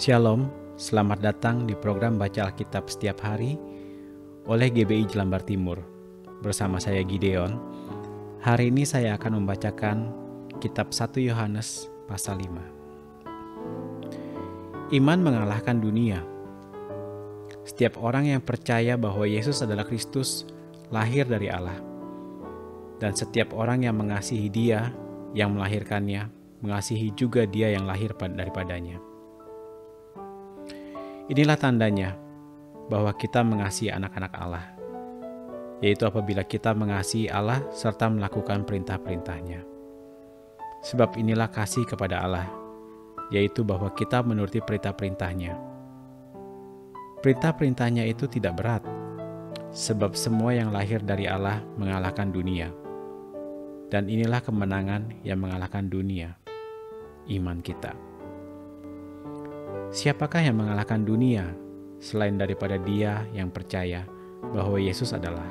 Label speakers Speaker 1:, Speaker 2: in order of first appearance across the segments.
Speaker 1: Shalom, selamat datang di program Baca Alkitab Setiap Hari oleh GBI Jelambar Timur. Bersama saya Gideon. Hari ini saya akan membacakan kitab 1 Yohanes pasal 5. Iman mengalahkan dunia. Setiap orang yang percaya bahwa Yesus adalah Kristus lahir dari Allah. Dan setiap orang yang mengasihi Dia yang melahirkannya, mengasihi juga Dia yang lahir daripadanya. Inilah tandanya bahwa kita mengasihi anak-anak Allah, yaitu apabila kita mengasihi Allah serta melakukan perintah-perintahnya. Sebab inilah kasih kepada Allah, yaitu bahwa kita menuruti perintah-perintahnya. Perintah-perintahnya itu tidak berat, sebab semua yang lahir dari Allah mengalahkan dunia. Dan inilah kemenangan yang mengalahkan dunia, iman kita. Siapakah yang mengalahkan dunia selain daripada dia yang percaya bahwa Yesus adalah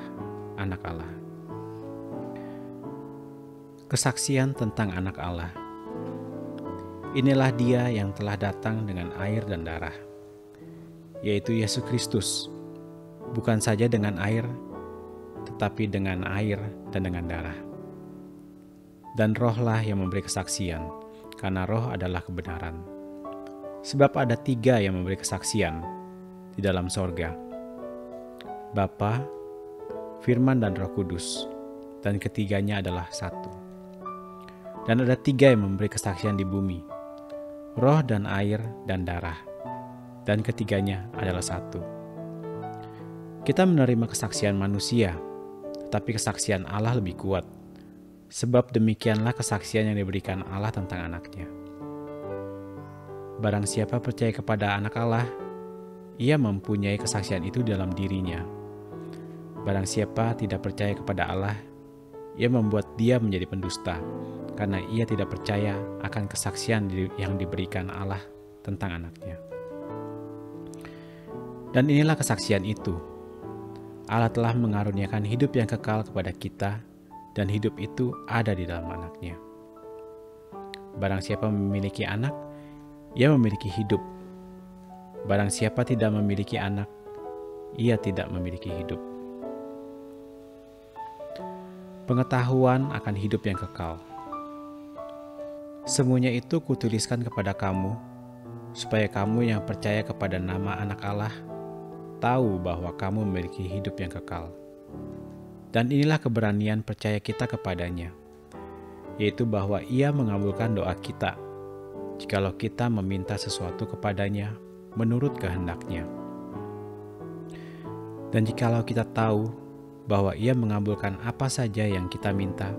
Speaker 1: anak Allah? Kesaksian tentang anak Allah. Inilah dia yang telah datang dengan air dan darah, yaitu Yesus Kristus, bukan saja dengan air, tetapi dengan air dan dengan darah. Dan rohlah yang memberi kesaksian, karena roh adalah kebenaran. Sebab ada 3 yang memberi kesaksian di dalam sorga, Bapa, Firman dan Roh Kudus, dan ketiganya adalah satu. Dan ada 3 yang memberi kesaksian di bumi, roh dan air dan darah, dan ketiganya adalah satu. Kita menerima kesaksian manusia, tetapi kesaksian Allah lebih kuat, sebab demikianlah kesaksian yang diberikan Allah tentang anaknya. Barang siapa percaya kepada anak Allah, ia mempunyai kesaksian itu dalam dirinya. Barang siapa tidak percaya kepada Allah, ia membuat dia menjadi pendusta, karena ia tidak percaya akan kesaksian yang diberikan Allah tentang anaknya. Dan inilah kesaksian itu. Allah telah mengaruniakan hidup yang kekal kepada kita, dan hidup itu ada di dalam anaknya. Barang siapa memiliki anak, ia memiliki hidup. Barang siapa tidak memiliki anak, ia tidak memiliki hidup. Pengetahuan akan hidup yang kekal. Semuanya itu kutuliskan kepada kamu, supaya kamu yang percaya kepada nama anak Allah, tahu bahwa kamu memiliki hidup yang kekal. Dan inilah keberanian percaya kita kepadanya, yaitu bahwa ia mengabulkan doa kita, jikalau kita meminta sesuatu kepadanya menurut kehendaknya. Dan jikalau kita tahu bahwa ia mengabulkan apa saja yang kita minta,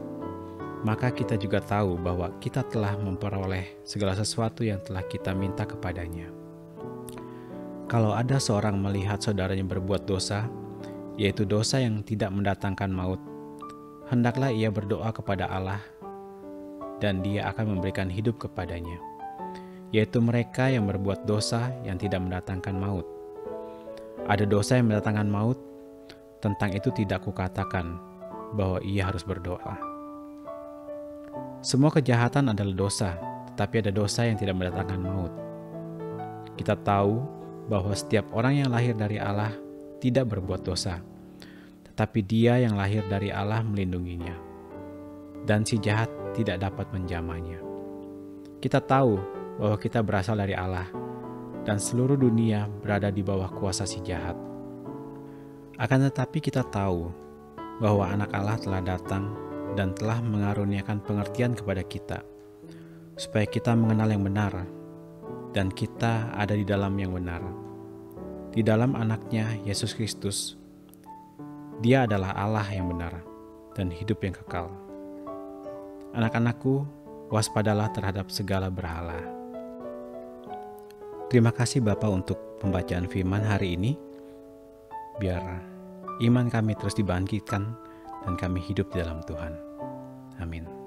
Speaker 1: maka kita juga tahu bahwa kita telah memperoleh segala sesuatu yang telah kita minta kepadanya. Kalau ada seorang melihat saudaranya berbuat dosa, yaitu dosa yang tidak mendatangkan maut, hendaklah ia berdoa kepada Allah, dan Dia akan memberikan hidup kepadanya, yaitu mereka yang berbuat dosa yang tidak mendatangkan maut. Ada dosa yang mendatangkan maut, tentang itu tidak kukatakan bahwa ia harus berdoa. Semua kejahatan adalah dosa, tetapi ada dosa yang tidak mendatangkan maut. Kita tahu bahwa setiap orang yang lahir dari Allah tidak berbuat dosa, tetapi Dia yang lahir dari Allah melindunginya, dan si jahat tidak dapat menjamahnya. Kita tahu bahwa kita berasal dari Allah, dan seluruh dunia berada di bawah kuasa si jahat. Akan tetapi kita tahu bahwa anak Allah telah datang dan telah mengaruniakan pengertian kepada kita, supaya kita mengenal yang benar, dan kita ada di dalam yang benar. Di dalam anaknya, Yesus Kristus, Dia adalah Allah yang benar dan hidup yang kekal. Anak-anakku, waspadalah terhadap segala berhala. Terima kasih Bapak untuk pembacaan firman hari ini. Biar iman kami terus dibangkitkan dan kami hidup di dalam Tuhan. Amin.